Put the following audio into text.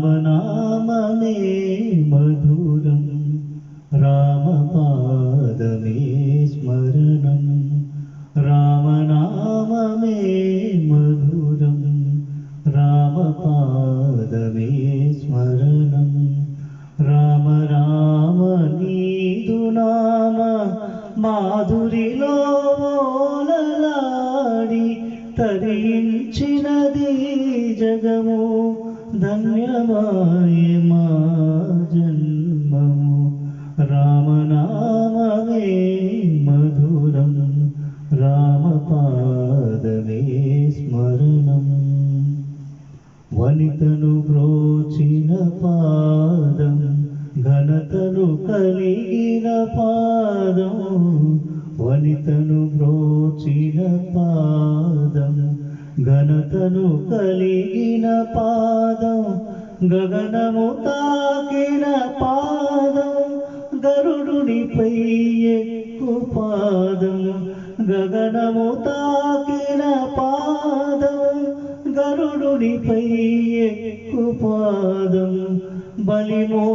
రామనామమే మధురం రామపాదమే స్మరణం రామనామమే మధురం రామపాదమే స్మరణం రామ రామ నీదు నామ మాధురిలో ఓలలాడి తరించినది జగము ధన్యమాయ మా జన్మము రామనామమే మధురం రామపాదమే స్మరణం వనితను బ్రోచిన పాదం ఘనతను కలిగిన పాదం వనితను బ్రోచిన పాదం ఘనతను కలిగిన పాదం గగనము తాకిన పాదం గరుడునిపై ఎక్కు పాదం గగనము తాకిన పాదం గరుడునిపై ఎక్కు పాదం బలిమోక్షమునందగా